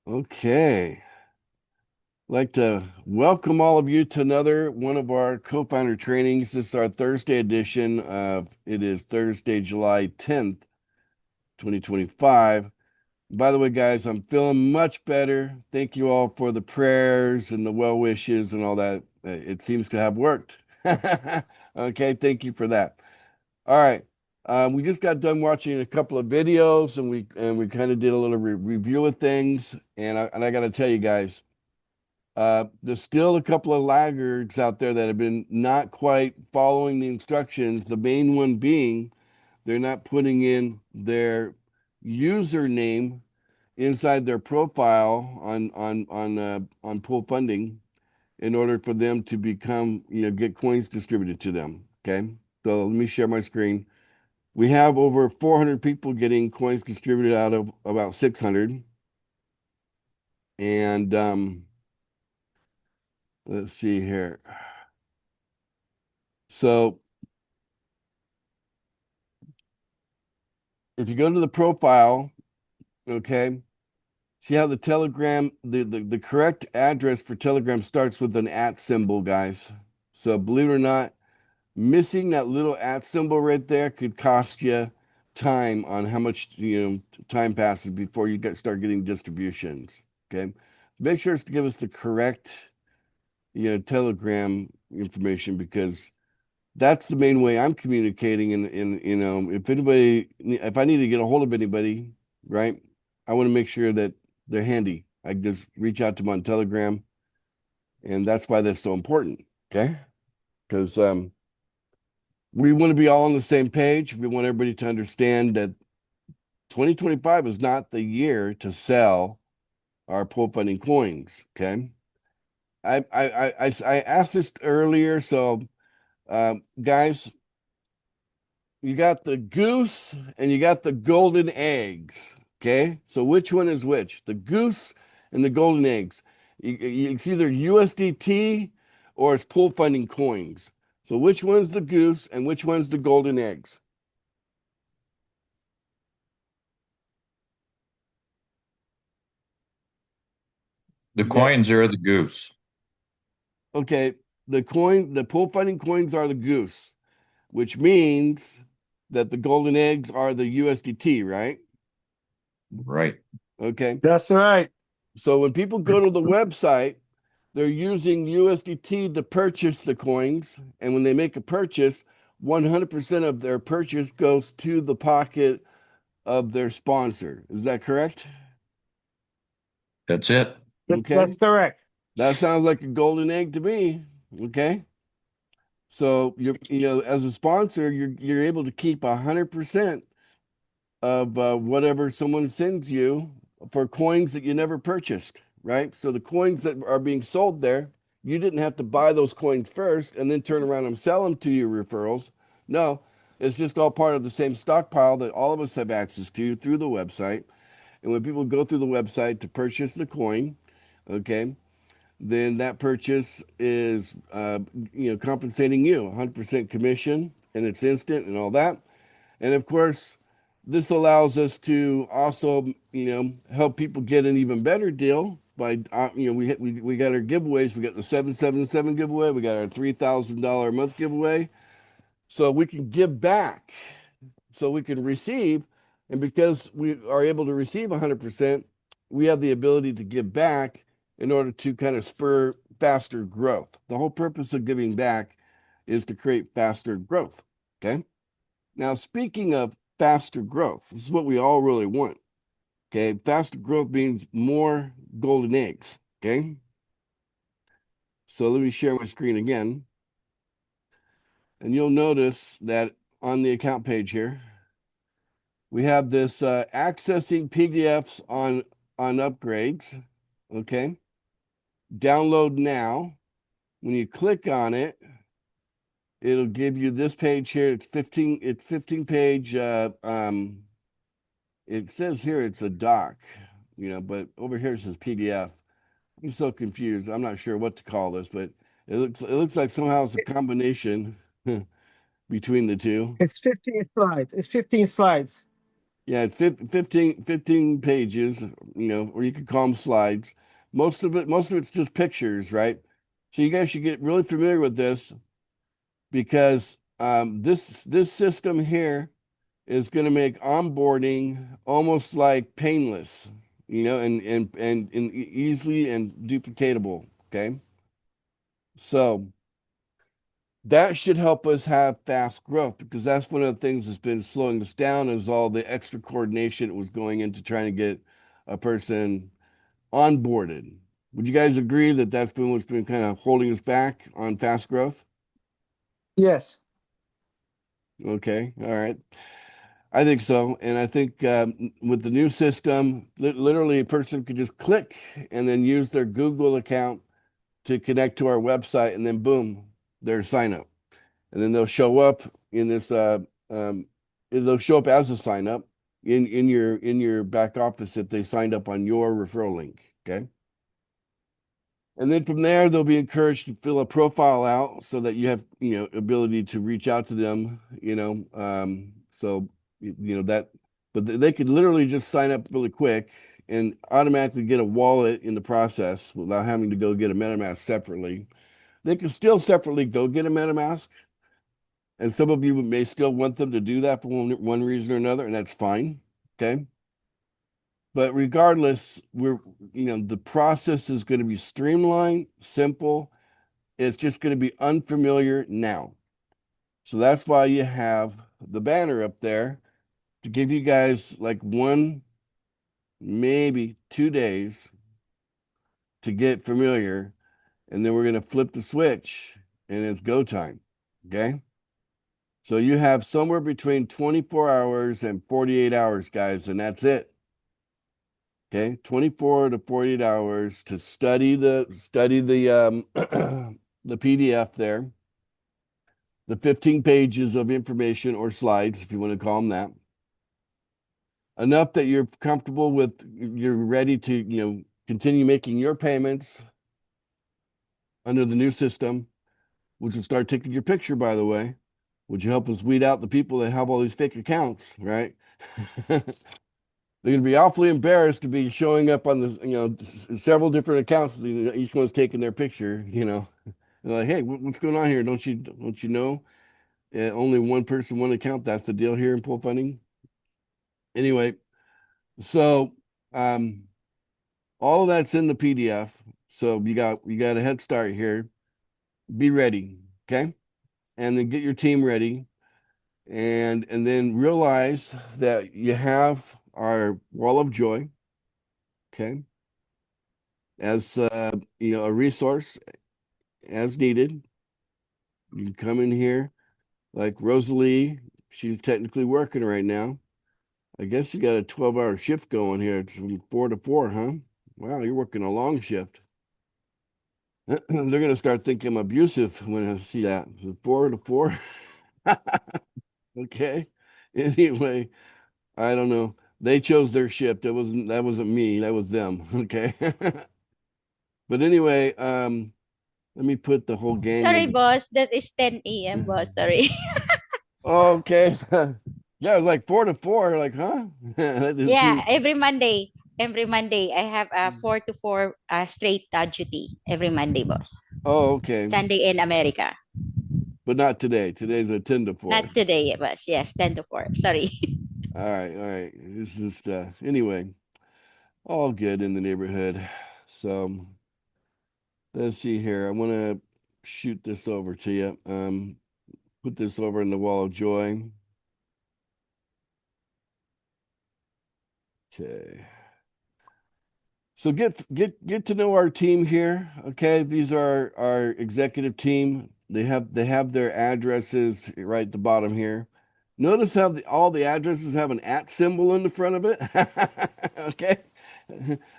Okay. I'd like to welcome all of you to another one of our co-founder trainings. This is our Thursday edition of it is Thursday, July 10th, 2025. By the way, guys, I'm feeling much better. Thank you all for the prayers and the well wishes and all that. It seems to have worked. Okay, thank you for that. All right. We just got done watching a couple of videos and we kind of did a little review of things. And I got to tell you guys, there's still a couple of laggards out there that have been not quite following the instructions. The main one being they're not putting in their username inside their profile on Pool Funding in order for them to become, get coins distributed to them. Okay. So let me share my screen. We have over 400 people getting coins distributed out of about 600. And let's see here. So if you go to the profile, okay, see how the Telegram, the correct address for Telegram starts with an at symbol, guys. So believe it or not, missing that little at symbol right there could cost you time on how much time passes before you start getting distributions. Okay, make sure to give us the correct Telegram information because that's the main way I'm communicating. And if I need to get a hold of anybody, right, I want to make sure that they're handy. I just reach out to them on Telegram, and that's why that's so important. Okay, because we want to be all on the same page. We want everybody to understand that 2025 is not the year to sell our pool funding coins. Okay. I asked this earlier, so guys, you got the goose and you got the golden eggs. Okay, so which one is which? The goose and the golden eggs. It's either USDT or it's pool funding coins. So which one's the goose and which one's the golden eggs? The You got coins are the goose. okay. The pool funding coins are the goose, which means that the golden eggs are the USDT, right? Right. Okay. That's right. So when people go to the website, they're using USDT to purchase the coins. And when they make a purchase, 100% of their purchase goes to the pocket of their sponsor. Is that correct? That's it. Okay. That's correct. That sounds like a golden egg to me. Okay. So as a sponsor, you're able to keep 100% of whatever someone sends you for coins that you never purchased, right? So the coins that are being sold there, you didn't have to buy those coins first and then turn around and sell them to your referrals. No, it's just all part of the same stockpile that all of us have access to through the website. And when people go through the website to purchase the coin, okay, then that purchase is compensating you 100% commission and it's instant and all that. And of course, this allows us to also, help people get an even better deal by, we got our giveaways. We got the 777 giveaway. We got our $3,000 a month giveaway. So we can give back, so we can receive. And because we are able to receive 100%, we have the ability to give back in order to kind of spur faster growth. The whole purpose of giving back is to create faster growth. Okay. Now, speaking of faster growth, this is what we all really want. Okay. Faster growth means more golden eggs. Okay. So let me share my screen again. And you'll notice that on the account page here, we have this accessing PDFs on upgrades. Okay. Download now. When you click on it, it'll give you this page here. It's 15 page it says here it's a doc, but over here it says PDF. I'm so confused. I'm not sure what to call this, but it looks like somehow it's a combination between the two. It's 15 slides. It's 15 slides. Yeah, it's 15 pages, or you could call them slides. Most of it's just pictures, right? So you guys should get really familiar with this because this system here is going to make onboarding almost like painless, and easily and duplicatable. Okay. So that should help us have fast growth because that's one of the things that's been slowing us down is all the extra coordination that was going into trying to get a person onboarded. Would you guys agree that that's been what's been kind of holding us back on fast growth? Yes. Okay, all right. I think so. And I think with the new system, literally a person could just click and then use their Google account to connect to our website, and then boom, their sign up. And then they'll show up in this um, they'll show up as a sign up in your back office if they signed up on your referral link. Okay. And then from there, they'll be encouraged to fill a profile out so that you have, ability to reach out to them, so, that, but they could literally just sign up really quick and automatically get a wallet in the process without having to go get a MetaMask separately. They can still separately go get a MetaMask. And some of you may still want them to do that for one reason or another, and that's fine. Okay. But regardless, the process is going to be streamlined, simple. It's just going to be unfamiliar now. So that's why you have the banner up there to give you guys like one, maybe 2 days to get familiar. And then we're going to flip the switch and it's go time. Okay. So you have somewhere between 24 hours and 48 hours, guys, and that's it. Okay, 24 to 48 hours to study the the PDF there, the 15 pages of information or slides, if you want to call them that. Enough that you're comfortable with, you're ready to, continue making your payments under the new system, which will start taking your picture, by the way. Would you help us weed out the people that have all these fake accounts, right? They're going to be awfully embarrassed to be showing up on the, several different accounts. Each one's taking their picture, They're like, hey, what's going on here? Don't you know? Only one person, one account. That's the deal here in pool funding. Anyway, so all of that's in the PDF. So you got a head start here. Be ready, okay? And then get your team ready, and then realize that you have our wall of joy, okay, as a resource as needed. You can come in here like Rosalie. She's technically working right now. I guess you got a 12-hour shift going here. It's from 4 to 4, huh? Wow, you're working a long shift. They're gonna start thinking I'm abusive when I see that. 4 to 4. Okay. Anyway, I don't know. They chose their shift. That wasn't me. That was them. Okay. But anyway, let me put the whole gang Sorry, in. boss. That is 10 a.m., boss. Sorry. Okay. Yeah, it was like 4 to 4. Like, huh? That didn't Yeah, seem. every Monday. Every Monday, I have a 4 to 4 straight duty every Monday, boss. Oh, okay. Sunday in America. But not today. Today's a 10 to 4. Not today, boss. Yes, 10 to 4. Sorry. All right, all right. This is anyway, all good in the neighborhood. So let's see here. I want to shoot this over to you. Put this over in the wall of joy. Okay. So get to know our team here. Okay, these are our executive team. They have their addresses right at the bottom here. Notice how all the addresses have an @ symbol in the front of it. Okay,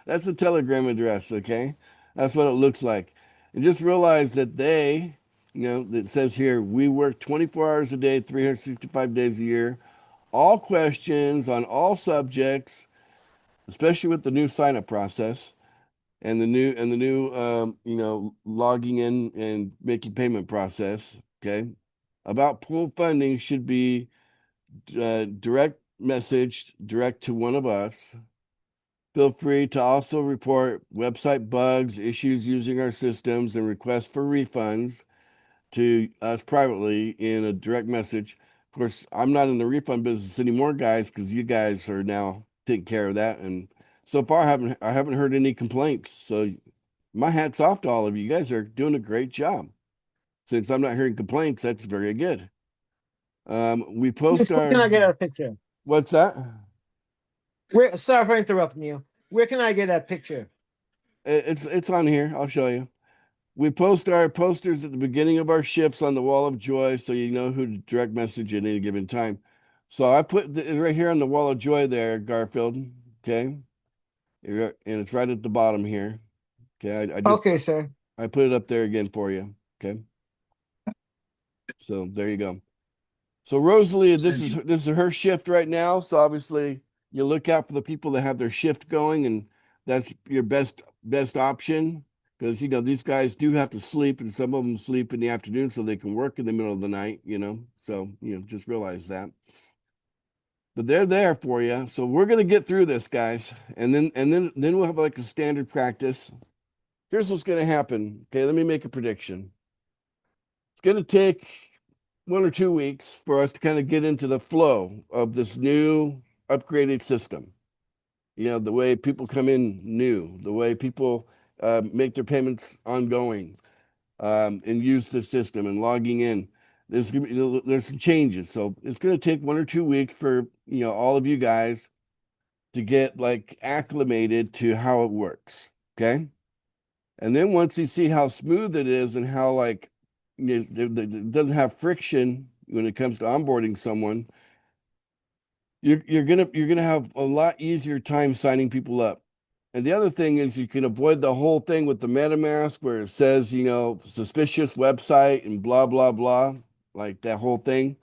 that's a Telegram address. Okay, that's what it looks like. And just realize that it says here we work 24 hours a day, 365 days a year. All questions on all subjects, especially with the new sign up process and the new logging in and making payment process, okay, about pool funding should be direct message direct to one of us. Feel free to also report website bugs, issues using our systems, and requests for refunds to us privately in a direct message. Of course, I'm not in the refund business anymore, guys, because you guys are now taking care of that. And so far, I haven't heard any complaints. So my hat's off to all of you. You guys are doing a great job. Since I'm not hearing complaints, that's very good. We post Please, where can I get our, that picture? what's that? Where, sorry for interrupting you. Where can I get that picture? It's on here. I'll show you. We post our posters at the beginning of our shifts on the wall of joy, so you know who to direct message at any given time. So I put it right here on the wall of joy there, Garfield. Okay, and it's right at the bottom here. Okay, I just Okay, sir. I put it up there again for you. Okay, so there you go. So Rosalie, this is her shift right now. So obviously you look out for the people that have their shift going, and that's your best option because you know these guys do have to sleep, and some of them sleep in the afternoon so they can work in the middle of the night. You know, so you know just realize that. But they're there for you. So we're gonna get through this, guys, and then we'll have like a standard practice. Here's what's gonna happen. Okay, let me make a prediction. It's gonna take 1 or 2 weeks for us to kind of get into the flow of this new upgraded system. You know, the way people come in new, the way people make their payments ongoing and use the system and logging in. There's some changes. So it's going to take 1 or 2 weeks for, you know, all of you guys to get like acclimated to how it works. Okay. And then once you see how smooth it is and how like it doesn't have friction when it comes to onboarding someone, you're gonna have a lot easier time signing people up. And the other thing is you can avoid the whole thing with the MetaMask where it says, you know, suspicious website and blah blah blah, like that whole thing.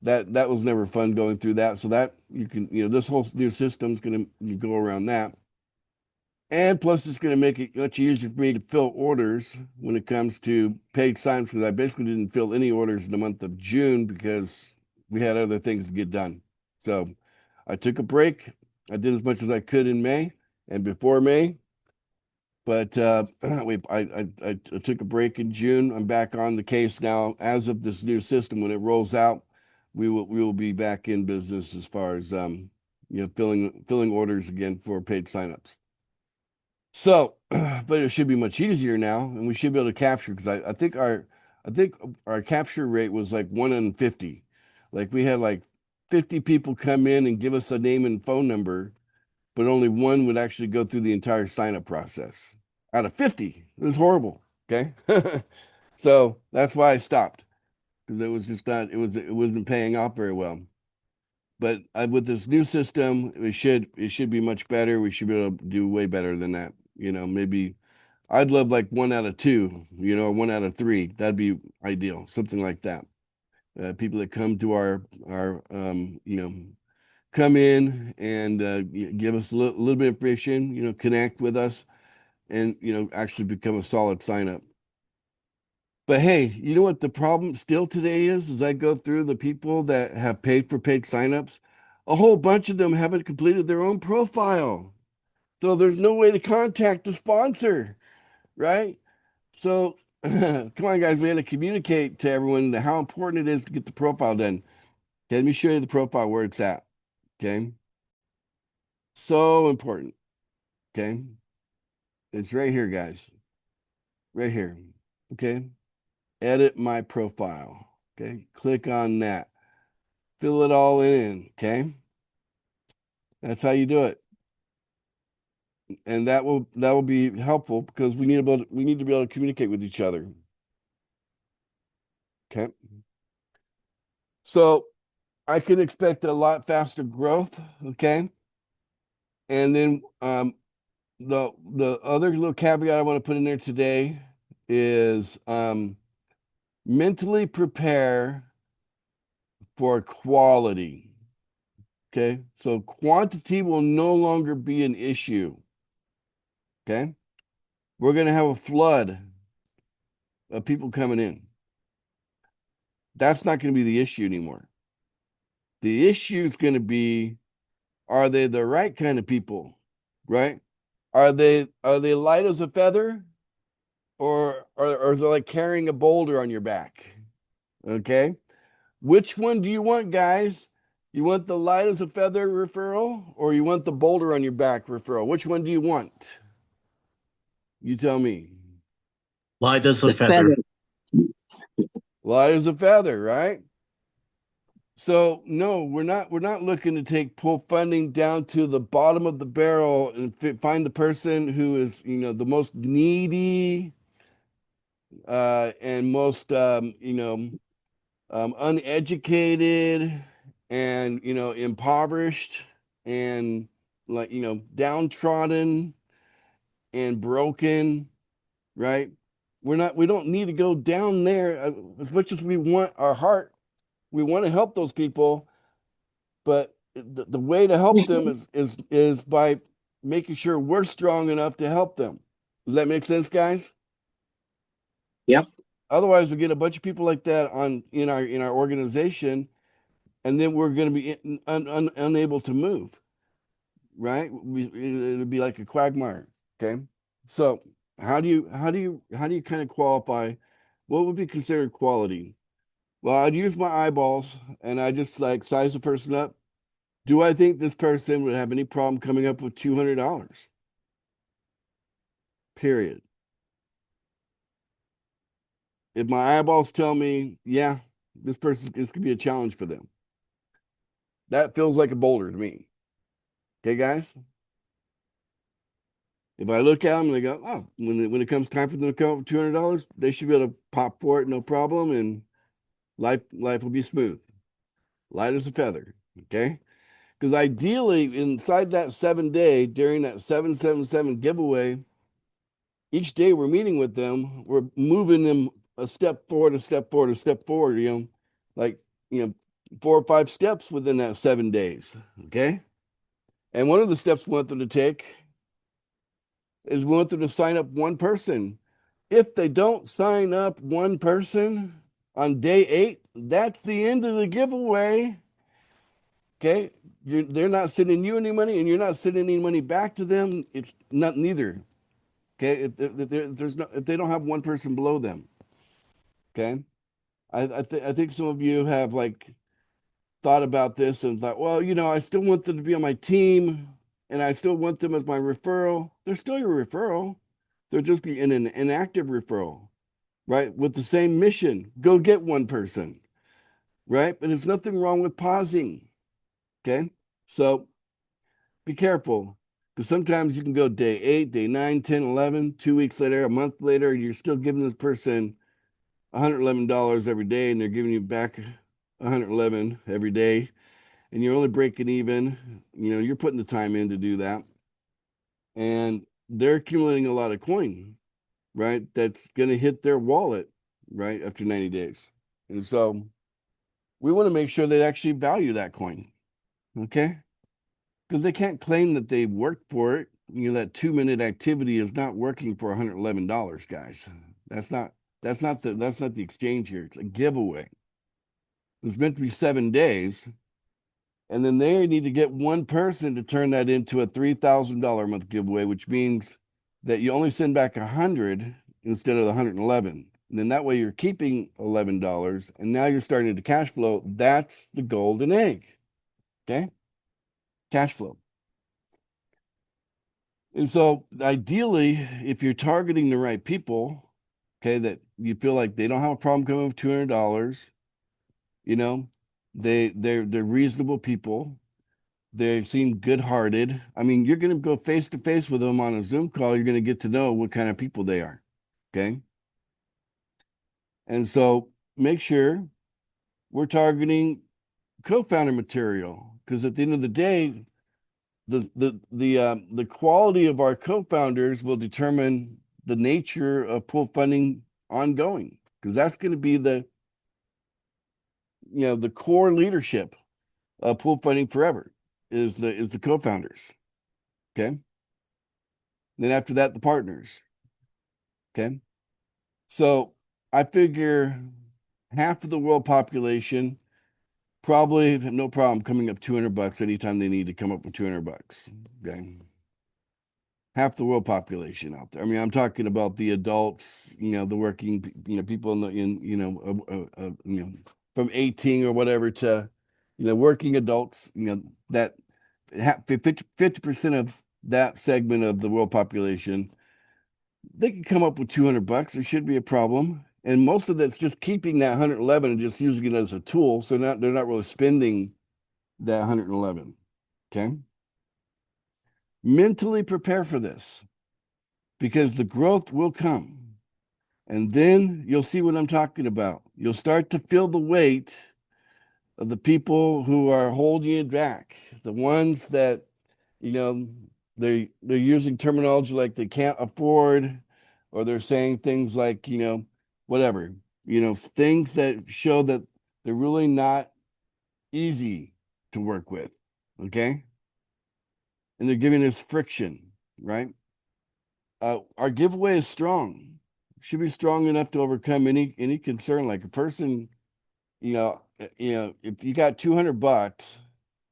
That was never fun going through that. So that you can, you know, this whole new system's gonna go around that. And plus, it's going to make it much easier for me to fill orders when it comes to paid signs because I basically didn't fill any orders in the month of June because we had other things to get done. So I took a break. I did as much as I could in May and before May, but I took a break in June. I'm back on the case now. As of this new system, when it rolls out, we will be back in business as far as you know filling orders again for paid signups. So, but it should be much easier now, and we should be able to capture because I think our capture rate was like 1 in 50. Like we had like 50 people come in and give us a name and phone number, but only one would actually go through the entire sign up process out of 50. It was horrible. Okay. So that's why I stopped because it was just not, it wasn't paying off very well. But with this new system, it should be much better. We should be able to do way better than that. You know, maybe I'd love like 1 out of 2, you know, or 1 out of 3. That'd be ideal, something like that. People that come to our you know, come in and give us a little bit of information, you know, connect with us, and you know, actually become a solid sign up. But hey, you know what the problem still today is? As I go through the people that have paid for paid signups, a whole bunch of them haven't completed their own profile. So there's no way to contact the sponsor, right? So come on, guys, we had to communicate to everyone how important it is to get the profile done. Okay, let me show you the profile where it's at. Okay. So important. Okay. It's right here, guys. Right here. Okay. Edit my profile. Okay. Click on that. Fill it all in. Okay. That's how you do it. And that will be helpful because we need to be able to communicate with each other. Okay. So I can expect a lot faster growth. Okay. And then the other little caveat I want to put in there today is mentally prepare for quality. Okay. So quantity will no longer be an issue. Okay. We're going to have a flood of people coming in. That's not going to be the issue anymore. The issue is going to be, are they the right kind of people, right? Are they light as a feather, or is it like carrying a boulder on your back? Okay, which one do you want, guys? You want the light as a feather referral, or you want the boulder on your back referral? Which one do you want? You tell me. Light as a The feather. Light as a feather, right? So no, we're not looking to pull funding down to the bottom of the barrel and find the person who is, the most needy and most uneducated and impoverished and like downtrodden and broken, right? We don't need to go down there as much as we want our heart. We want to help those people, but the way to help them is by making sure we're strong enough to help them. Does that make sense, guys? Yep. Otherwise, we get a bunch of people like that in our organization, and then we're going to be unable to move, right? It'll be like a quagmire. Okay, so how do you kind of qualify? What would be considered quality? Well, I'd use my eyeballs and I just like size the person up. Do I think this person would have any problem coming up with $200? Period. If my eyeballs tell me, yeah, this could be a challenge for them. That feels like a boulder to me. Okay, guys? If I look at them and they go, oh, when it comes time for them to come up with $200, they should be able to pop for it, no problem, and life will be smooth, light as a feather. Okay, because ideally, inside that 7 day, during that 777 giveaway, each day we're meeting with them, we're moving them a step forward, a step forward, a step forward. Like 4 or 5 steps within that 7 days. Okay, and one of the steps we want them to take is we want them to sign up one person. If they don't sign up one person on day 8, that's the end of the giveaway. Okay, they're not sending you any money, and you're not sending any money back to them. It's not neither. Okay, if they don't have one person below them. Okay, I think some of you have like thought about this and thought, well, I still want them to be on my team, and I still want them as my referral. They're still your referral. They'll just be in an inactive referral, right? With the same mission, go get one person, right? But there's nothing wrong with pausing. Okay, so be careful, because sometimes you can go day 8, day 9, 10, 11, 2 weeks later, a month later, you're still giving this person $111 every day, and they're giving you back 111 every day, and you're only breaking even. You're putting the time in to do that, and they're accumulating a lot of coin, right? That's going to hit their wallet, right, after 90 days. And so we want to make sure they actually value that coin, okay? Because they can't claim that they worked for it. That 2-minute activity is not working for $111, guys. That's not the exchange here. It's a giveaway. It's meant to be 7 days, and then they need to get one person to turn that into a $3,000 a month giveaway, which means that you only send back 100 instead of the 111. And then that way you're keeping $11, and now you're starting to cash flow. That's the golden egg. Okay? Cash flow. And so ideally, if you're targeting the right people, okay, that you feel like they don't have a problem coming with $200, they're reasonable people. They seem good-hearted. I mean, you're going to go face to face with them on a Zoom call. You're going to get to know what kind of people they are. Okay. And so make sure we're targeting co-founder material, because at the end of the day, the quality of our co-founders will determine the nature of pool funding ongoing, because that's going to be the core leadership of pool funding forever is the co-founders. Okay. Then after that, the partners. Okay. So I figure half of the world population probably no problem coming up $200 anytime they need to come up with $200. Okay. Half the world population out there. I mean, I'm talking about the adults, the working, people from 18 or whatever to, working adults, that 50% of that segment of the world population, they can come up with $200. It should be a problem. And most of that's just keeping that 111 and just using it as a tool. So they're not really spending that 111. Okay. Mentally prepare for this because the growth will come. And then you'll see what I'm talking about. You'll start to feel the weight of the people who are holding it back, the ones that, they're using terminology like they can't afford, or they're saying things like, whatever, things that show that they're really not easy to work with. Okay. And they're giving us friction, right? Our giveaway is strong. Should be strong enough to overcome any concern. Like a person, if you got $200,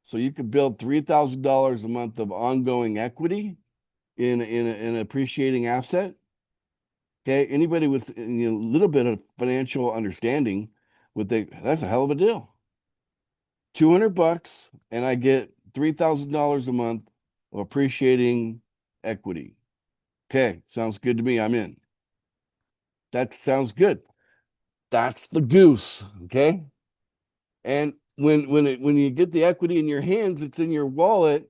so you could build $3,000 a month of ongoing equity in an appreciating asset. Okay, anybody with a little bit of financial understanding that's a hell of a deal. $200 and I get $3,000 a month of appreciating equity. Okay, sounds good to me. I'm in. That sounds good. That's the goose. Okay. And when you get the equity in your hands, it's in your wallet.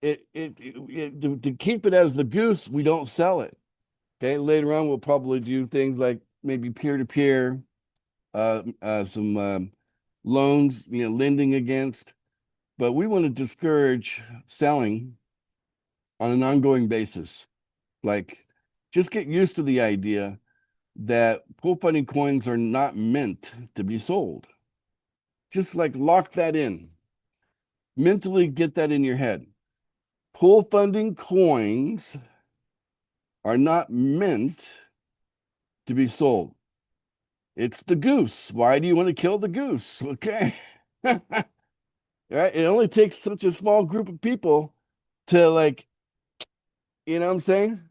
To keep it as the goose, we don't sell it. Okay. Later on, we'll probably do things like maybe peer-to-peer, some loans, lending against. But we want to discourage selling on an ongoing basis. Like, just get used to the idea that pool funding coins are not meant to be sold. Just like lock that in. Mentally get that in your head. Pool funding coins are not meant to be sold. It's the goose. Why do you want to kill the goose? Okay. Right? It only takes such a small group of people to you know what I'm saying?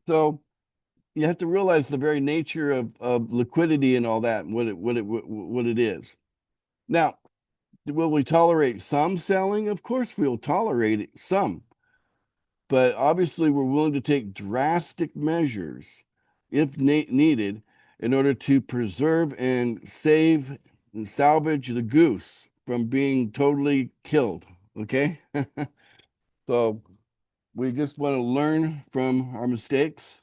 So you have to realize the very nature of liquidity and all that, what it is. Now, will we tolerate some selling? Of course, we'll tolerate it, some. But obviously, we're willing to take drastic measures if needed in order to preserve and save and salvage the goose from being totally killed. Okay. So we just want to learn from our mistakes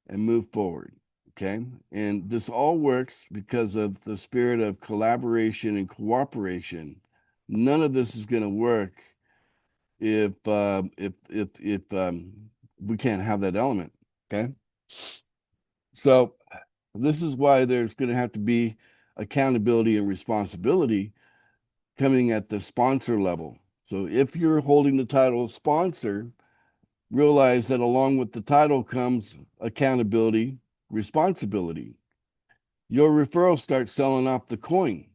and move forward. Okay. And this all works because of the spirit of collaboration and cooperation. None of this is going to work if we can't have that element. Okay. So this is why there's going to have to be accountability and responsibility coming at the sponsor level. So if you're holding the title of sponsor, realize that along with the title comes accountability, responsibility. Your referral starts selling off the coin.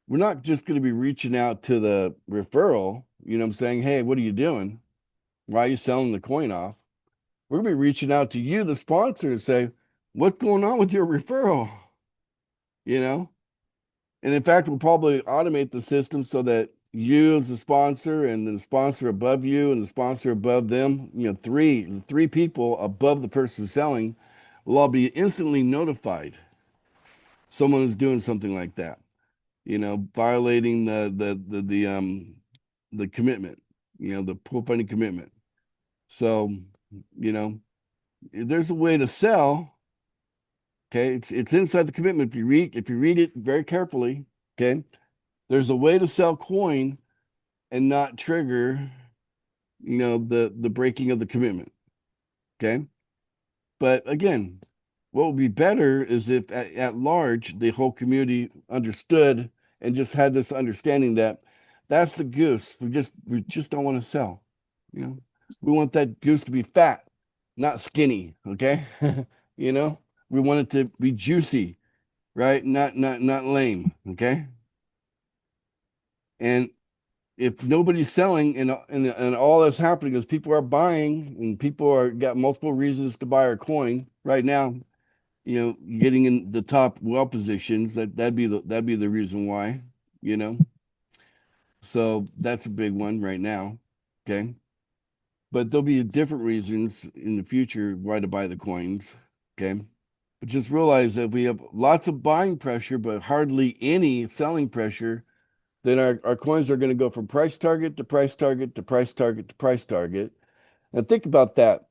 We're not just going to be reaching out to the referral, I'm saying, hey, what are you doing? Why are you selling the coin off? We're going to be reaching out to you, the sponsor, and say, what's going on with your referral? And in fact, we'll probably automate the system so that you as the sponsor and the sponsor above you and the sponsor above them, three people above the person selling will all be instantly notified. Someone is doing something like that, violating the commitment, the pool funding commitment. So, there's a way to sell. Okay, it's inside the commitment. If you read it very carefully, okay, there's a way to sell coin and not trigger, the breaking of the commitment. Okay, but again, what would be better is if at large the whole community understood and just had this understanding that that's the goose. We just don't want to sell. We want that goose to be fat, not skinny. Okay, we want it to be juicy, right? Not lame. Okay. And if nobody's selling and all that's happening is people are buying and people are got multiple reasons to buy our coin right now, getting in the top well positions, that'd be the reason why, you know. So that's a big one right now. Okay. But there'll be different reasons in the future why to buy the coins. Okay. But just realize that we have lots of buying pressure, but hardly any selling pressure. Then our coins are going to go from price target to price target to price target to price target. And think about that.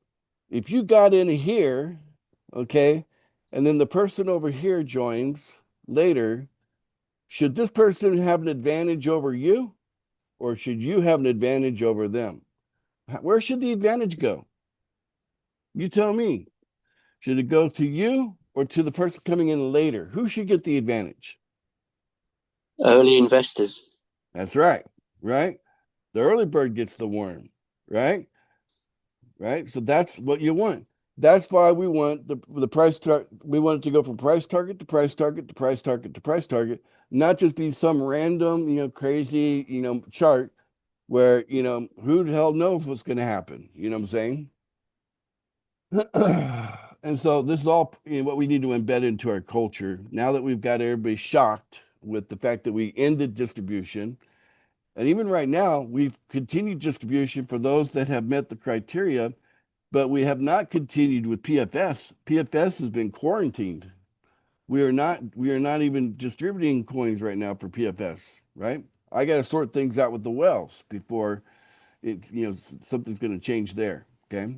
If you got in here, okay, and then the person over here joins later, should this person have an advantage over you, or should you have an advantage over them? Where should the advantage go? You tell me. Should it go to you or to the person coming in later? Who should get the advantage? Early investors. That's right. Right? The early bird gets the worm. Right? Right? So that's what you want. That's why we want the price target. We want it to go from price target to price target to price target to price target, not just be some random, crazy, chart where, who the hell knows what's going to happen. You know what I'm saying? And so this is all what we need to embed into our culture. Now that we've got everybody shocked with the fact that we ended distribution, and even right now, we've continued distribution for those that have met the criteria, but we have not continued with PFS. PFS has been quarantined. We are not even distributing coins right now for PFS, right? I got to sort things out with the wells before something's going to change there. Okay.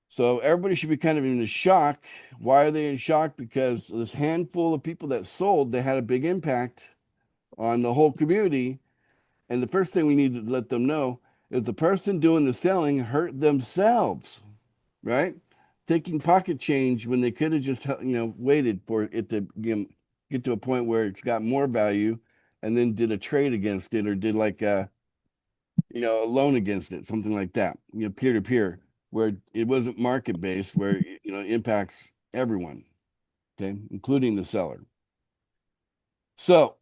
So everybody should be kind of in a shock. Why are they in shock? Because this handful of people that sold, they had a big impact on the whole community. And the first thing we need to let them know is the person doing the selling hurt themselves, right? Taking pocket change when they could have just, waited for it to get to a point where it's got more value and then did a trade against it or did like a loan against it, something like that, peer to peer, where it wasn't market based, where it impacts everyone, okay, including the seller. So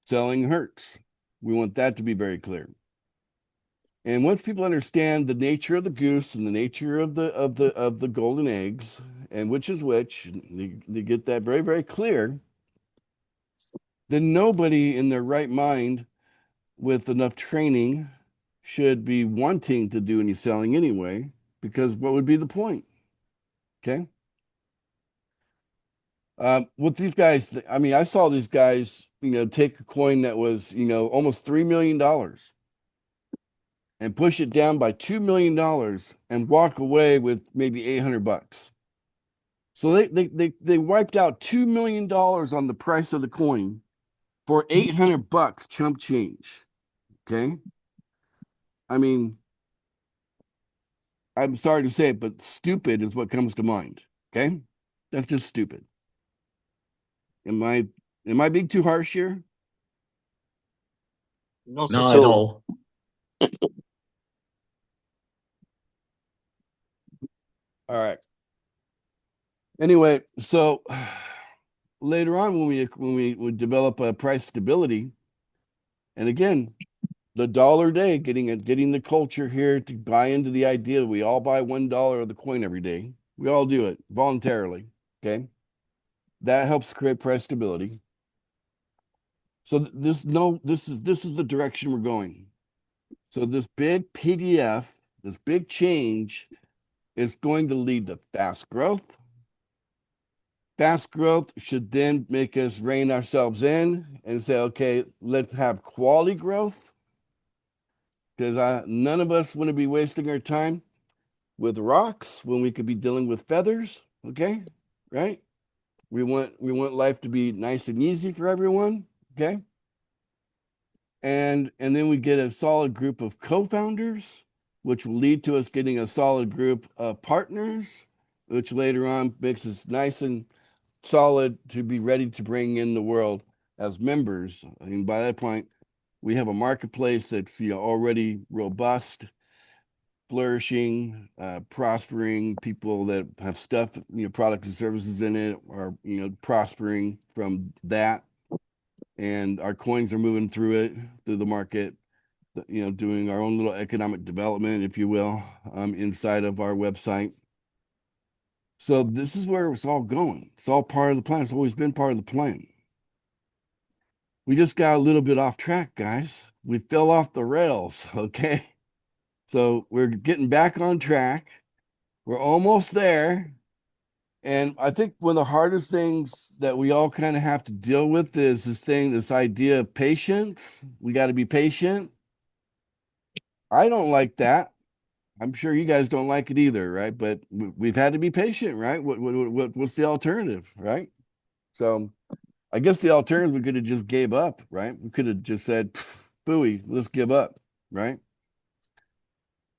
selling hurts. We want that to be very clear. And once people understand the nature of the goose and the nature of the golden eggs and which is which, they get that very, very clear, then nobody in their right mind with enough training should be wanting to do any selling anyway, because what would be the point? Okay. With these guys, I mean, I saw these guys, take a coin that was, almost $3 million and push it down by $2 million and walk away with maybe $800. So they wiped out $2 million on the price of the coin for $800 chump change. Okay. I mean, I'm sorry to say it, but stupid is what comes to mind. Okay. That's just stupid. Am I being too harsh here? Not Not at at all. all. All right. Anyway, so later on when we would develop a price stability, and again, the dollar a day, getting the culture here to buy into the idea that we all buy $1 of the coin every day. We all do it voluntarily. Okay. That helps create price stability. So this is the direction we're going. So this big PDF, this big change is going to lead to fast growth. Fast growth should then make us rein ourselves in and say, okay, let's have quality growth, because none of us want to be wasting our time with rocks when we could be dealing with feathers. Okay, right? We want life to be nice and easy for everyone. Okay, and then we get a solid group of co-founders, which will lead to us getting a solid group of partners, which later on makes us nice and solid to be ready to bring in the world as members. I mean, by that point, we have a marketplace that's already robust, flourishing, prospering. People that have stuff, products and services in it are prospering from that. and our coins are moving through the market, doing our own little economic development, if you will, inside of our website. So this is where it's all going. It's all part of the plan. It's always been part of the plan. We just got a little bit off track, guys. We fell off the rails, okay? So we're getting back on track. We're almost there. And I think one of the hardest things that we all kind of have to deal with is this idea of patience. We got to be patient. I don't like that. I'm sure you guys don't like it either, right? But we've had to be patient, right? What's the alternative, right? So I guess the alternative, we could have just gave up, right? We could have just said, "Phooey, let's give up," right?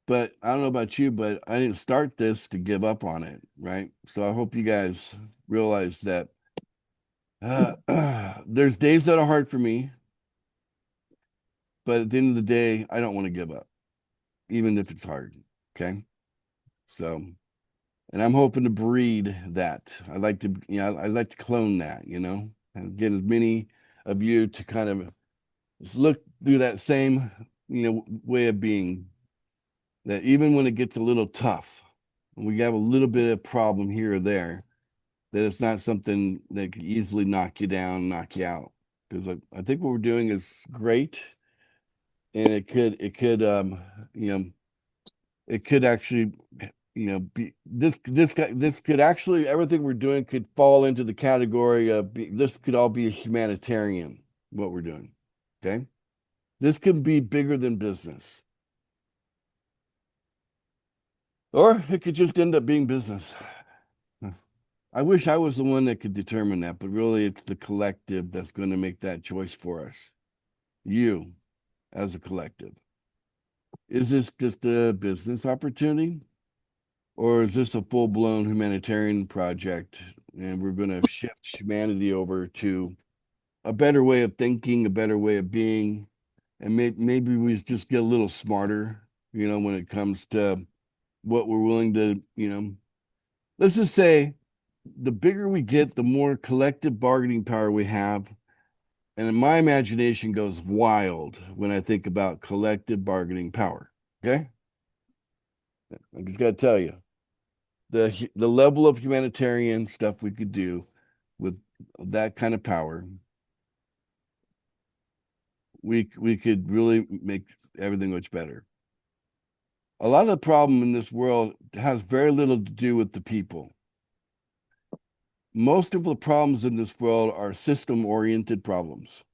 But I don't know about you, but I didn't start this to give up on it, right? So I hope you guys realize that there's days that are hard for me, but at the end of the day, I don't want to give up, even if it's hard. Okay. So, and I'm hoping to breed that. I'd like to, I'd like to clone that, and get as many of you to kind of look through that same, way of being, that even when it gets a little tough, and we have a little bit of problem here or there, that it's not something that could easily knock you down, knock you out. Because I think what we're doing is great. And it could, it could actually, be this could actually, everything we're doing could fall into the category of this could all be a humanitarian, what we're doing. Okay. This could be bigger than business. Or it could just end up being business. I wish I was the one that could determine that, but really it's the collective that's going to make that choice for us. You as a collective. Is this just a business opportunity? Or is this a full-blown humanitarian project? And we're going to shift humanity over to a better way of thinking, a better way of being. And maybe we just get a little smarter, when it comes to what we're willing to, let's just say the bigger we get, the more collective bargaining power we have. And my imagination goes wild when I think about collective bargaining power. Okay. I just got to tell you, the level of humanitarian stuff we could do with that kind of power, we could really make everything much better. A lot of the problem in this world has very little to do with the people. Most of the problems in this world are system-oriented problems.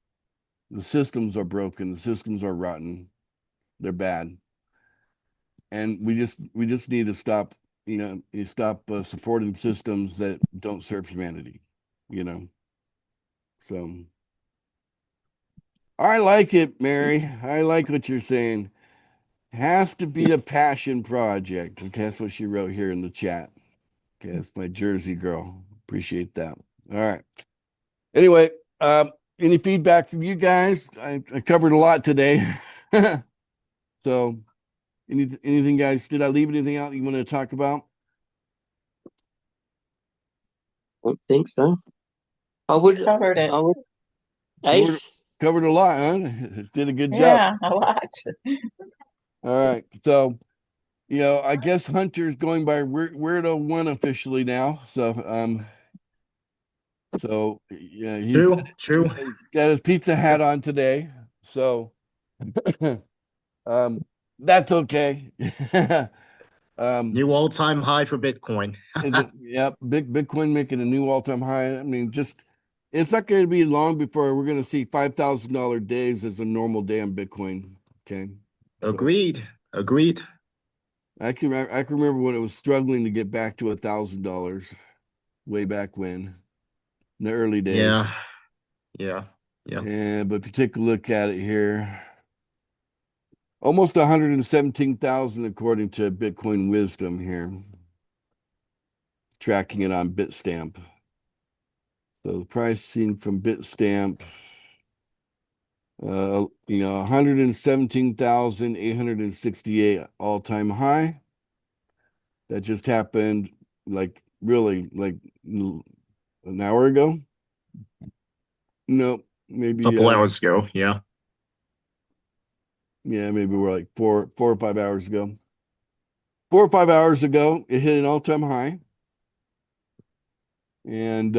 The systems are broken. The systems are rotten. They're bad. And we just need to stop, supporting systems that don't serve humanity, So I like it, Mary. I like what you're saying. Has to be a passion project. Okay, that's what she wrote here in the chat. Okay, that's my Jersey girl. Appreciate that. All right. Anyway, any feedback from you guys? I covered a lot today. So anything, guys? Did I leave anything out you want to talk about? Don't think so. I would. Covered it. I would. Ace. Covered a lot, huh? Did a good job. Yeah, a lot. All right. So, I guess Hunter's going by Weirdo One officially now. So, yeah, True. he's got his pizza hat on today. So, that's okay. New all-time high for Bitcoin. Yep, Bitcoin making a new all-time high. I mean, it's not going to be long before we're going to see $5,000 days as a normal day on Bitcoin. Okay. So, Agreed. I can remember when it was struggling to get back to $1,000 way back when, in the early days. Yeah. But if you take a look at it here, almost 117,000 according to Bitcoin Wisdom here, tracking it on Bitstamp. So the price seen from Bitstamp, 117,868 all-time high. That just happened really like an hour ago. No, maybe Couple hours ago. Yeah. yeah, maybe we're like 4 or 5 hours ago. 4 or 5 hours ago, it hit an all-time high. And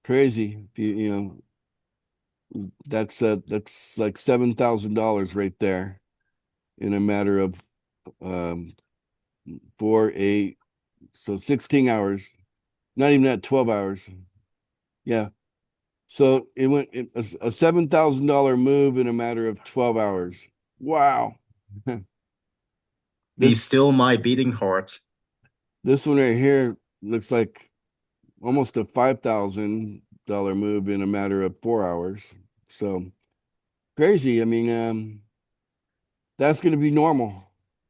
crazy. If you know, that's like $7,000 right there in a matter of um 4, 8, so 16 hours, not even at 12 hours. Yeah. So it went a $7,000 move in a matter of 12 hours. Wow. Be This still my beating heart. this one right here looks like almost a $5,000 move in a matter of 4 hours. So crazy. I mean, that's going to be normal.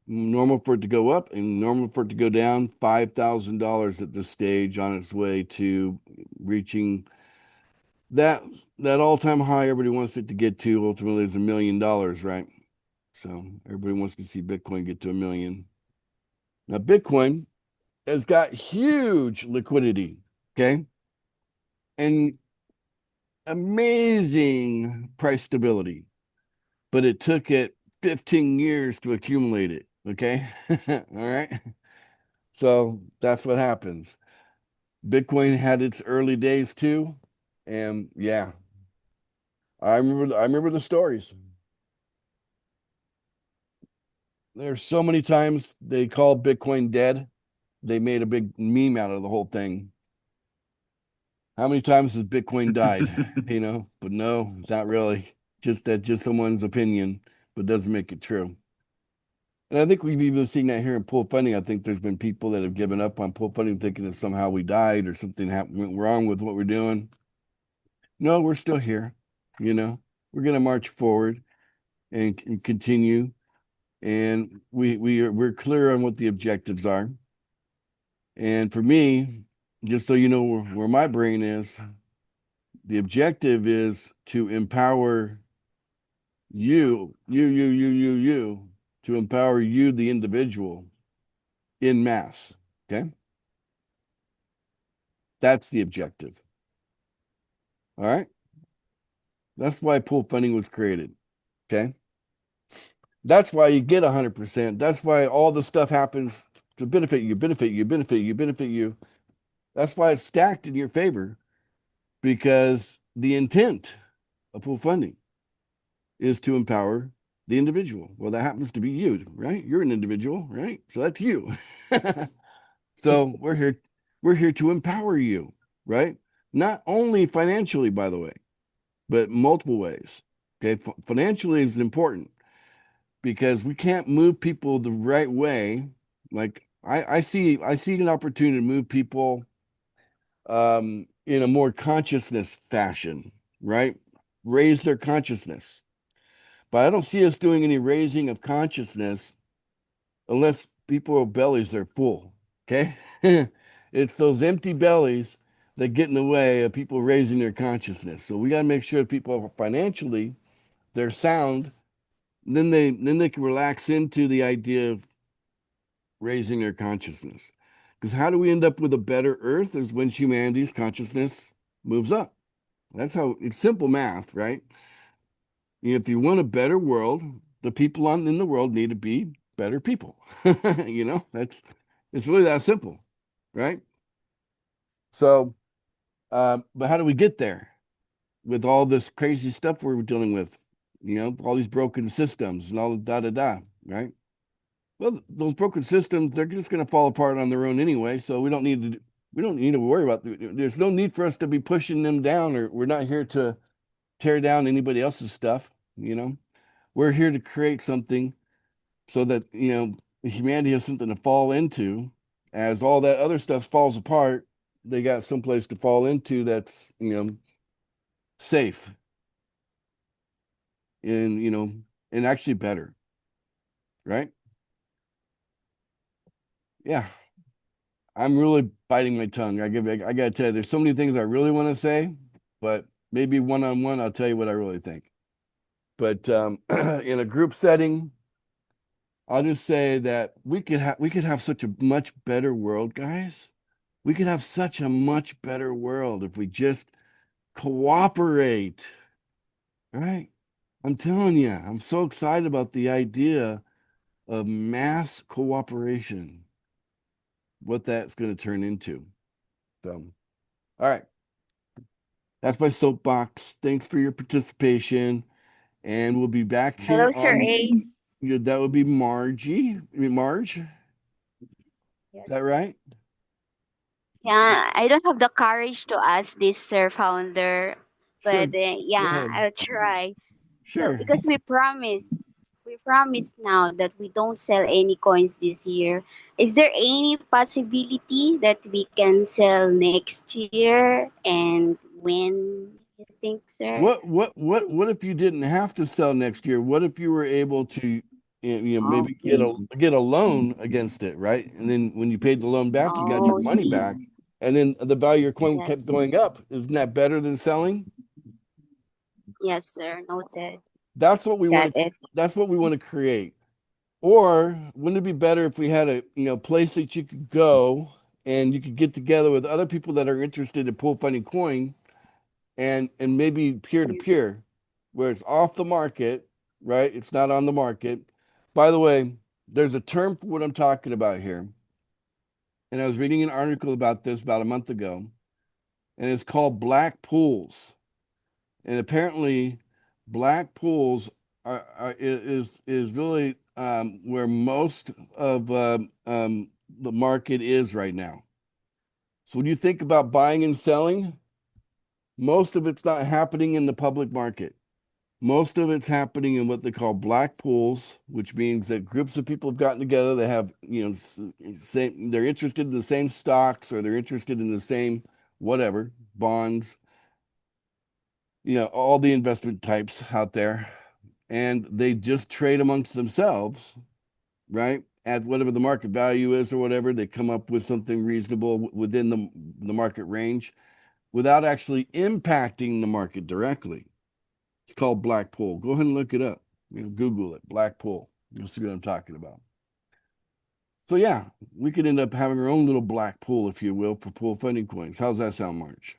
Normal for it to go up and normal for it to go down. $5,000 at this stage on its way to reaching that all-time high everybody wants it to get to. Ultimately is $1 million, right? So everybody wants to see Bitcoin get to 1 million. Now Bitcoin has got huge liquidity, okay? And amazing price stability, but it took it 15 years to accumulate it, okay? All right. So that's what happens. Bitcoin had its early days too, and yeah, I remember the stories. There's so many times they called Bitcoin dead. They made a big meme out of the whole thing. How many times has Bitcoin died? You know, but no, not really. Just someone's opinion, but doesn't make it true. And I think we've even seen that here in pool funding. I think there's been people that have given up on pool funding, thinking that somehow we died or something went wrong with what we're doing. No, we're still here. You know, we're going to march forward and continue. And we're clear on what the objectives are. And for me, just so you know where my brain is, the objective is to empower you, to empower you, the individual, in mass. Okay. That's the objective. All right. That's why pool funding was created. Okay. That's why you get 100%. That's why all the stuff happens to benefit you, benefit you, benefit you, benefit you. That's why it's stacked in your favor, because the intent of pool funding is to empower the individual. Well, that happens to be you, right? You're an individual, right? So that's you. So we're here to empower you, right? Not only financially, by the way, but multiple ways. Okay, financially is important because we can't move people the right way. Like I see an opportunity to move people in a more consciousness fashion, right? Raise their consciousness. But I don't see us doing any raising of consciousness unless people's bellies are full. Okay. It's those empty bellies that get in the way of people raising their consciousness. So we got to make sure that people are financially, they're sound. Then they can relax into the idea of raising their consciousness. Because how do we end up with a better earth? Is when humanity's consciousness moves up. That's how it's simple math, right? If you want a better world, the people in the world need to be better people. You know, it's really that simple, right? So, but how do we get there with all this crazy stuff we're dealing with? You know, all these broken systems and all the da, right? Well, those broken systems, they're just going to fall apart on their own anyway. So we don't need to worry about. There's no need for us to be pushing them down, or we're not here to tear down anybody else's stuff. You know, we're here to create something so that, you know, humanity has something to fall into. As all that other stuff falls apart, they got someplace to fall into that's, you know, safe and, you know, and actually better, right? Yeah. I'm really biting my tongue. I gotta tell you, there's so many things I really want to say, but maybe one-on-one, I'll tell you what I really think. But in a group setting, I'll just say that we could have such a much better world, guys. We could have such a much better world if we just cooperate. Right? I'm telling you, I'm so excited about the idea of mass cooperation, what that's going to turn into. So, all right. That's my soapbox. Thanks for your participation. And we'll be back here Hello, Sir on Ace. that would be Margie. I mean, Marge. Is Yes. that right? Yeah, I don't have the courage to ask this, Sir Founder, Sure. but Go yeah, ahead. I'll try. So, Sure. because we promise now that we don't sell any coins this year. Is there any possibility that we can sell next year, and when you think, sir? What if you didn't have to sell next year? What if you were able to, maybe get a loan against it, right? And then when you paid the loan back, you got your Oh, money see. back, and then the value of your coin kept Yes. going up. Isn't that better than selling? Yes, sir. Noted. That's what we Got want to. it. That's what we want to create. Or wouldn't it be better if we had a place that you could go and you could get together with other people that are interested in Pool Funding Coin and maybe peer to peer, where it's off the market, right? It's not on the market. By the way, there's a term for what I'm talking about here. And I was reading an article about this about a month ago, and it's called black pools. And apparently, black pools is really where most of the market is right now. So when you think about buying and selling, most of it's not happening in the public market. Most of it's happening in what they call black pools, which means that groups of people have gotten together. They have, same, they're interested in the same stocks or they're interested in the same whatever, bonds, all the investment types out there. And they just trade amongst themselves, right? At whatever the market value is or whatever, they come up with something reasonable within the market range without actually impacting the market directly. It's called black pool. Go ahead and look it up. Google it, black pool. You'll see what I'm talking about. So yeah, we could end up having our own little black pool, if you will, for Pool Funding Coins. How's that sound, March?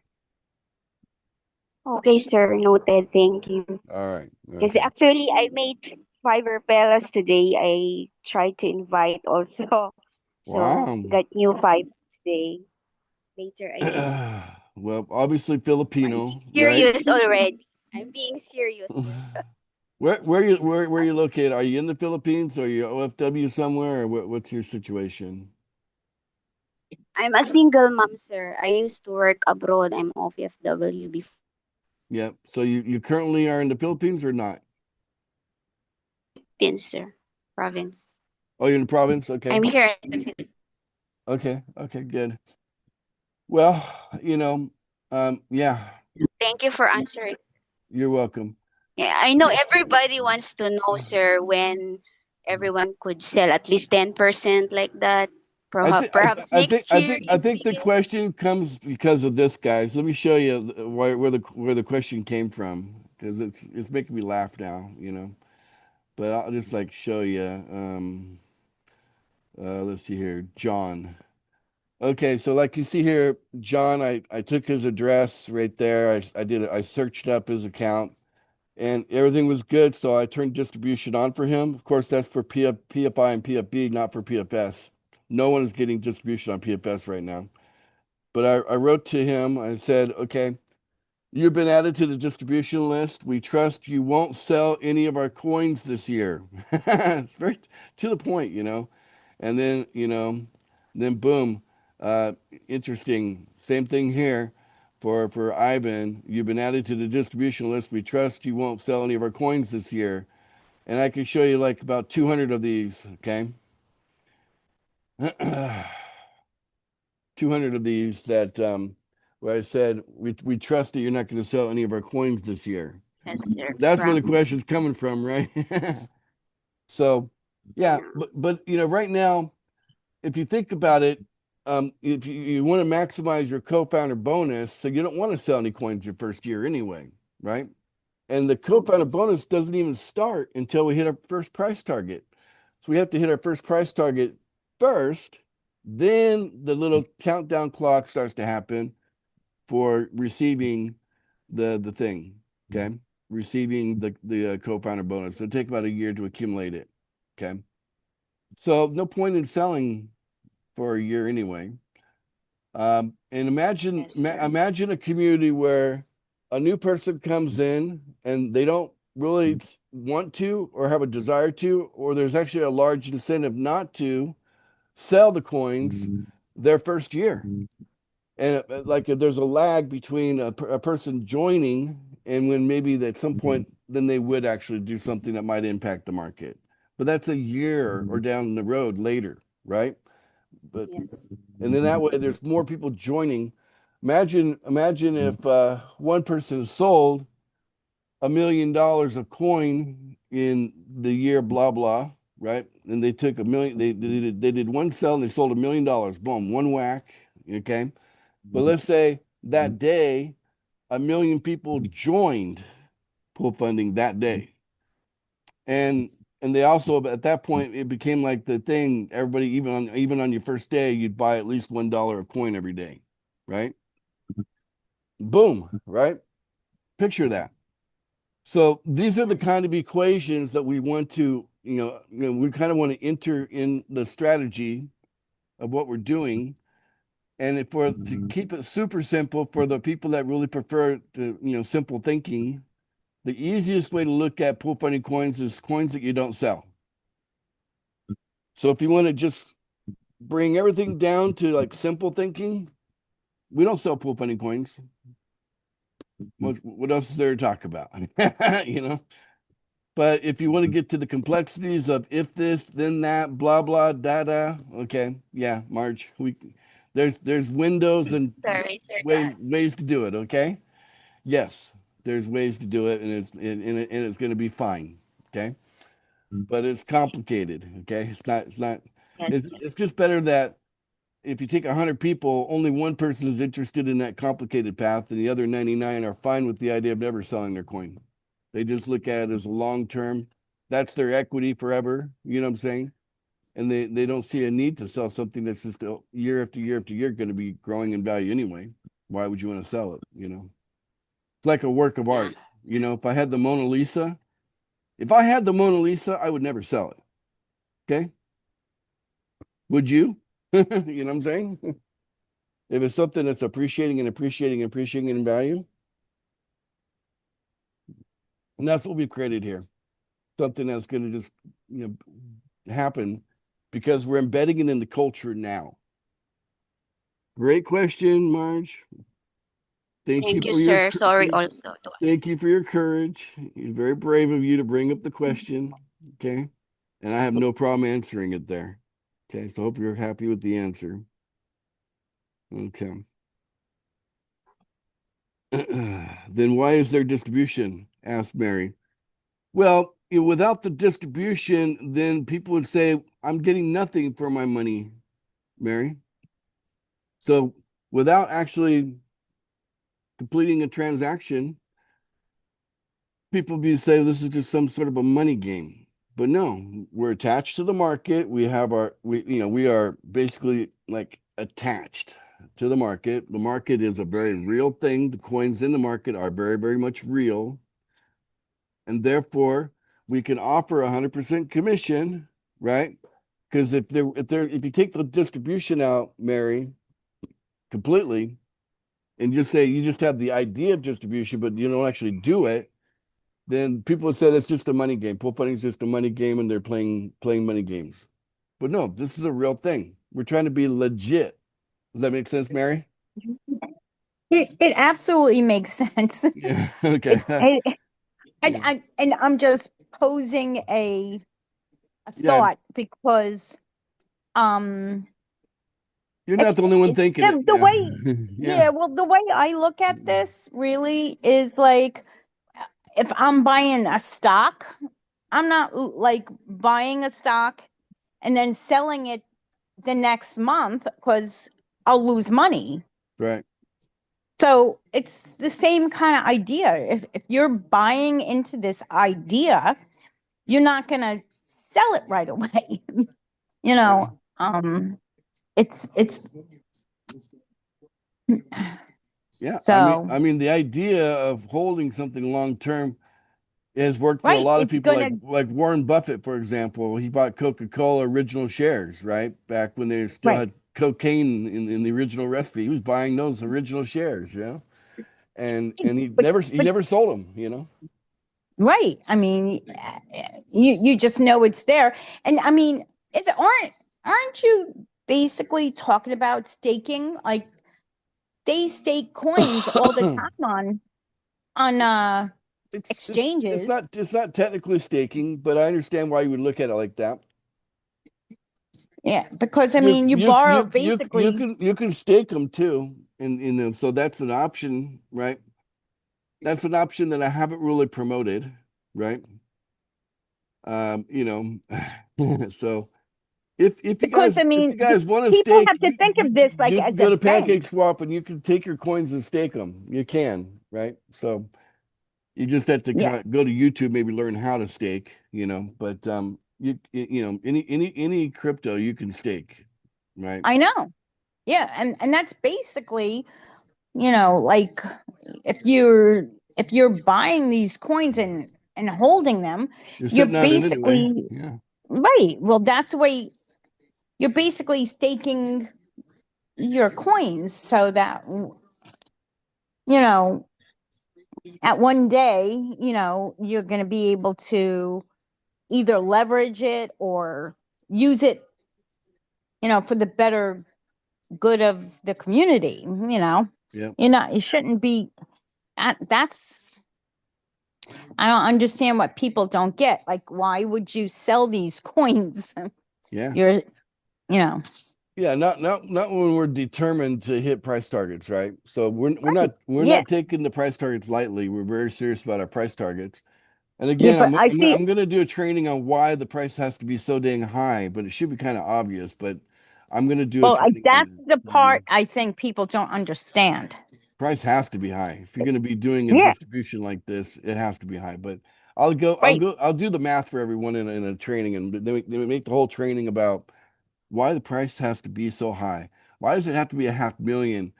Okay, sir. Noted. Thank you. All right. Because Okay. actually, I made 5 repellas today. I tried to invite also. So, Wow. got new 5 today. Later again. Well, obviously Filipino, I'm being right? serious already. I'm being serious. Where you located? Are you in the Philippines or are you OFW somewhere or what's your situation? I'm a single mom, sir. I used to work abroad. I'm OFW before. Yeah. So you currently are in the Philippines or not? Philippines, sir. Province. Oh, you're in the province? Okay. I'm here in the Philippines. Okay, good. Well, yeah, Thank you for answering. you're welcome. Yeah, I know everybody wants to know, sir, when everyone could sell at least 10% like that. Perhaps next year. I think the question comes because of this, guys. Let me show you where the question came from because it's making me laugh now, But I'll just like show you. Let's see here, John. Okay, so like you see here, John, I took his address right there. I searched up his account and everything was good. So I turned distribution on for him. Of course, that's for PFI and PFB, not for PFS. No one is getting distribution on PFS right now. But I wrote to him. I said, okay, you've been added to the distribution list. We trust you won't sell any of our coins this year. It's very to the point, And then, then boom, interesting. Same thing here for Ivan. You've been added to the distribution list. We trust you won't sell any of our coins this year. And I can show you like about 200 of these, okay? 200 of these that where I said we trust that you're not going to sell any of our coins this year. Yes, sir. That's where the Promise. question's coming from, right? So yeah, but right now, if you think about it, if you want to maximize your co-founder bonus, so you don't want to sell any coins your first year anyway, right? And the co-founder bonus doesn't even start until we hit our first price target. So we have to hit our first price target first, then the little countdown clock starts to happen for receiving the thing. Okay, receiving the co-founder bonus. It'll take about a year to accumulate it. Okay, so no point in selling for a year anyway. And imagine Yes, sir. imagine a community where a new person comes in and they don't really want to or have a desire to, or there's actually a large incentive not to sell the coins their first year. And like there's a lag between a person joining and when maybe at some point then they would actually do something that might impact the market. But that's a year or down the road later, right? But Yes. and then that way there's more people joining. Imagine if one person sold $1 million of coin in the year blah blah, right? And they took $1 million, they did one sell and they sold $1 million, boom, one whack. Okay. But let's say that day, 1 million people joined pool funding that day. And they also at that point it became like the thing, everybody, even on your first day, you'd buy at least $1 of coin every day, right? Boom, right? Picture that. So these are the Yes. kind of equations that we want to, we kind of want to enter in the strategy of what we're doing. And to keep it super simple for the people that really prefer to, simple thinking, the easiest way to look at pool funding coins is coins that you don't sell. So if you want to just bring everything down to like simple thinking, we don't sell pool funding coins. What else is there to talk about? But if you want to get to the complexities of if this, then that, blah blah, da, okay, yeah, Marge, there's windows and Sorry, sir. ways to do it. Okay, yes, there's ways to do it, and it's going to be fine. Okay, but it's complicated. Okay, it's not. Yes, It's just better that if you take 100 people, only one person is interested in that complicated path, and the other 99 are fine with the idea of never selling their coin. They just look at it as a long term. That's their equity forever. You know what I'm saying? And they don't see a need to sell something that's just year after year after year going to be growing in value anyway. Why would you want to sell it? It's like a work of art. If I had the Mona Lisa, I would never sell it. Okay? Would you? You know what I'm saying? If it's something that's appreciating in value, and that's what we've created here. Something that's going to just, happen because we're embedding it in the culture now. Great question, Marge. Thank Thank you you, for your sir. Sorry also to thank you for your courage. It's very brave of you to bring up the question. Okay. And I have no problem answering it there. Okay. So I hope you're happy with the answer. Okay. Then why is there distribution? Asked Mary. Well, without the distribution, then people would say, I'm getting nothing for my money, Mary. So without actually completing a transaction, people would say this is just some sort of a money game. But no, we're attached to the market. We are basically like attached to the market. The market is a very real thing. The coins in the market are very, very much real. And therefore, we can offer 100% commission, right? Because if you take the distribution out, Mary, completely, and just say you just have the idea of distribution, but you don't actually do it, then people would say that's just a money game. Pool funding is just a money game, and they're playing money games. But no, this is a real thing. We're trying to be legit. Does that make sense, Mary? It absolutely makes sense. Yeah. Okay. And I'm just posing a Yeah. thought because You're not the only one thinking it. the Yeah. way Yeah. well, the way I look at this really is like if I'm buying a stock, I'm not like buying a stock and then selling it the next month because I'll lose money. Right. So it's the same kind of idea. If you're buying into this idea, you're not gonna sell it right away. it's Yeah, So, I mean, the idea of holding something long term has worked for a right, lot of it's people, gonna, like Warren Buffett, for example. He bought Coca-Cola original shares, right? Back when they still right, had cocaine in the original recipe. He was buying those original shares, and he but never sold them, right. I mean, you just know it's there, and I mean, aren't you basically talking about staking? Like they stake coins all the time on exchanges. It's not technically staking, but I understand why you would look at it like that. Yeah, because I mean, you borrow basically. You can stake them too, and so that's an option, right? That's an option that I haven't really promoted, right? You know, so Because I if mean, you guys want to people stake, have to think of this like you as can a go to bank. Pancake Swap and you can take your coins and stake them. You can, right? So you just have to Yeah, kind of go to YouTube, maybe learn how to stake, but you know, any crypto you can stake, right? I know. Yeah, and that's basically, like if you're if you're buying these coins and holding them, You're you're sitting on it anyway. basically Yeah. right. Well, that's the way you're basically staking your coins so that know at one day, you're going to be able to either leverage it or use it, for the better good of the community. Yeah. You shouldn't be. That's I don't understand what people don't get. Like, why would you sell these coins? Yeah. You're, you know, Yeah, not when we're determined to hit price targets, right? So we're yeah, not taking the price targets lightly. We're very serious about our price targets. And yeah. again, But I see. I'm going to do a training on why the price has to be so dang high, but it should be kind of obvious. But I'm going to do a Well, training on that's that. the part I think people don't understand. Price has to be high. If you're going to be doing a Yeah, distribution like this, it has to be high. But right. I'll do the math for everyone in a training, and they make the whole training about why the price has to be so high. Why does it have to be a 500,000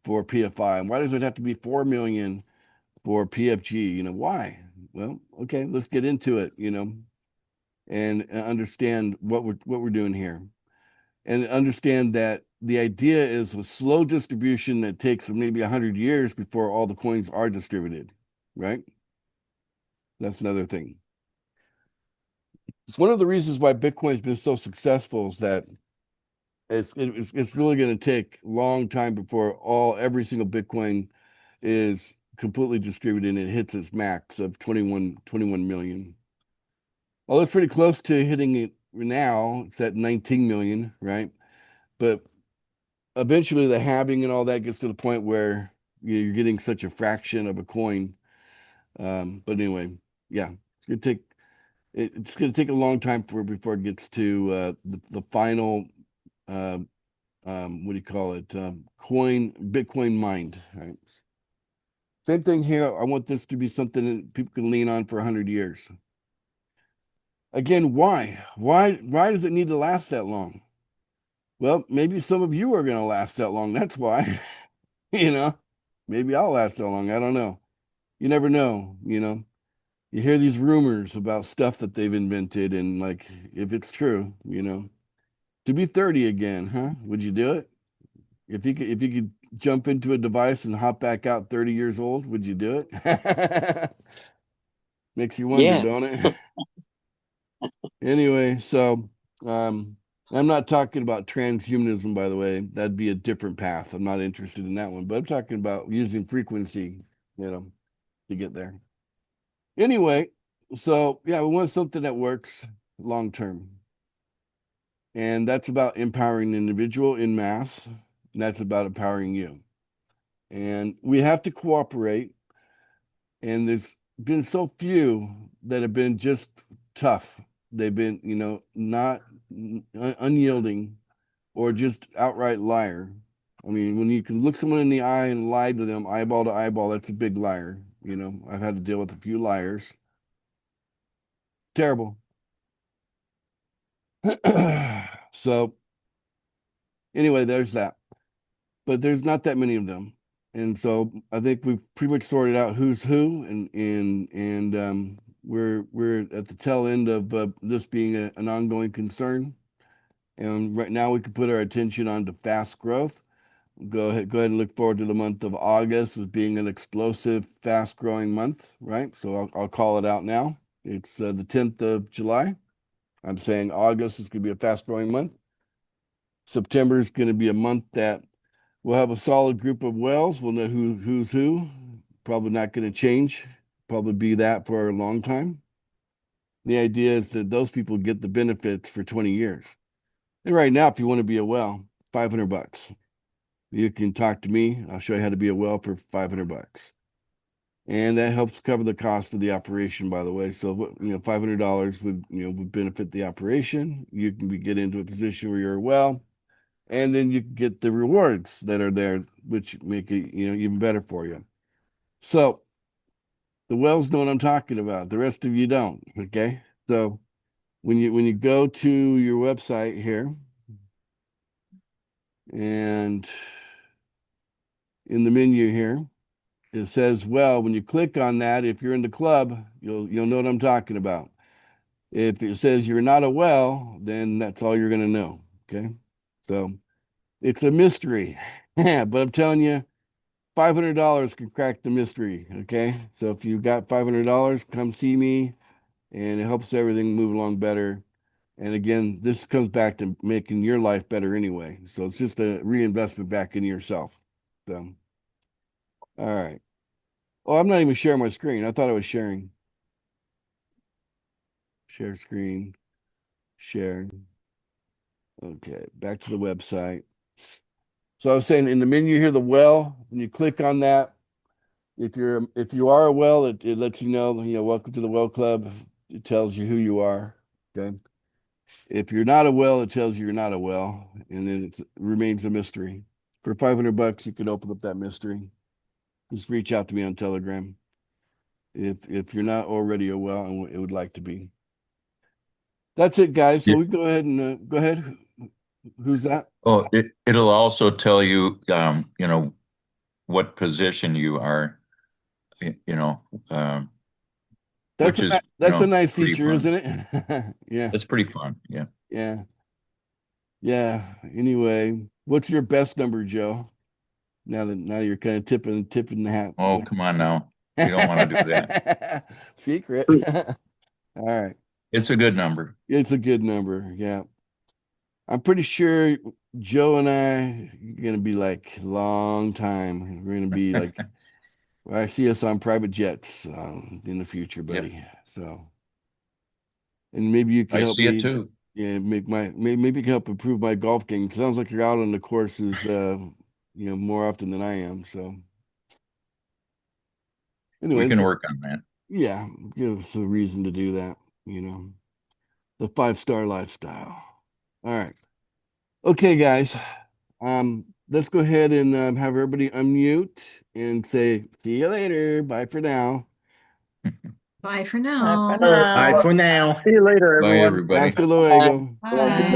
for PFI? And why does it have to be 4 million for PFG? Why? Well, okay, let's get into it, and understand what we're doing here. And understand that the idea is a slow distribution that takes maybe 100 years before all the coins are distributed, right? That's another thing. It's one of the reasons why Bitcoin's been so successful is that it's really going to take a long time before every single Bitcoin is completely distributed and it hits its max of 21 million. Well, it's pretty close to hitting it now. It's at 19 million, right? But eventually the halving and all that gets to the point where you're getting such a fraction of a coin. But anyway, yeah, it's gonna take a long time before it gets to the final what do you call it? Bitcoin mined, right? Same thing here. I want this to be something that people can lean on for 100 years. Again, why? Why does it need to last that long? Well, maybe some of you are going to last that long. That's why, maybe I'll last that long. I don't know. You never know, You hear these rumors about stuff that they've invented, and like, if it's true, to be 30 again, huh? Would you do it? If you could jump into a device and hop back out 30 years old, would you do it? Makes you wonder, Yeah. don't it? Anyway, so I'm not talking about transhumanism, by the way. That'd be a different path. I'm not interested in that one, but I'm talking about using frequency, to get there. Anyway, so yeah, we want something that works long term. And that's about empowering the individual in mass. And that's about empowering you. And we have to cooperate. And there's been so few that have been just tough. They've been, not unyielding or just outright liar. I mean, when you can look someone in the eye and lie to them eyeball to eyeball, that's a big liar. I've had to deal with a few liars. Terrible. So anyway, there's that. But there's not that many of them. And so I think we've pretty much sorted out who's who, and we're at the tail end of this being an ongoing concern. And right now we can put our attention on to fast growth. Go ahead and look forward to the month of August as being an explosive, fast growing month, right? So I'll call it out now. It's the 10th of July. I'm saying August is going to be a fast growing month. September is going to be a month that we'll have a solid group of whales. We'll know who's who. Probably not going to change. Probably be that for a long time. The idea is that those people get the benefits for 20 years. And right now, if you want to be a whale, $500. You can talk to me. I'll show you how to be a whale for $500. And that helps cover the cost of the operation, by the way. So, $500 would benefit the operation. You can get into a position where you're a whale, and then you get the rewards that are there, which make it, even better for you. So the whales know what I'm talking about. The rest of you don't. Okay. So when you go to your website here, and in the menu here, it says, well, when you click on that, if you're in the club, you'll know what I'm talking about. If it says you're not a whale, then that's all you're going to know. Okay. So it's a mystery. But I'm telling you, $500 can crack the mystery. Okay. So if you've got $500, come see me, and it helps everything move along better. And again, this comes back to making your life better anyway. So it's just a reinvestment back into yourself. So, all right. Oh, I'm not even sharing my screen. I thought I was sharing. Share screen. Share. Okay, back to the website. So I was saying in the menu here, the well, when you click on that, if you are a well, it lets you know, welcome to the well club. It tells you who you are. Okay. If you're not a well, it tells you you're not a well, and then it remains a mystery. For $500, you can open up that mystery. Just reach out to me on Telegram if you're not already a well and it would like to be. That's it, guys. So Yeah. we go ahead and go ahead. Who's that? Oh, it'll also tell you, what position you are, That's which a, is, that's a nice pretty feature, fun. isn't it? Yeah. That's pretty fun. Yeah. Yeah. Yeah. Anyway, what's your best number, Joe? Now you're kind of tipping the hat. Oh, come on now. We don't want to do that. Secret. All right. It's a good number. It's a good number. Yeah. I'm pretty sure Joe and I are gonna be like long time. We're gonna be like, well, I see us on private jets in the future, buddy. So, and maybe you can I help see me. it too. Yeah, maybe you can help improve my golf game. Sounds like you're out on the courses, more often than I am. So, We anyways, can work on that. yeah, give us a reason to do that. The 5-star lifestyle. All right. Okay, guys. Let's go ahead and have everybody unmute and say, see you later. Bye for now. Bye for now. Bye for now. See you later, Bye, everyone. everybody. Hasta luego. Bye.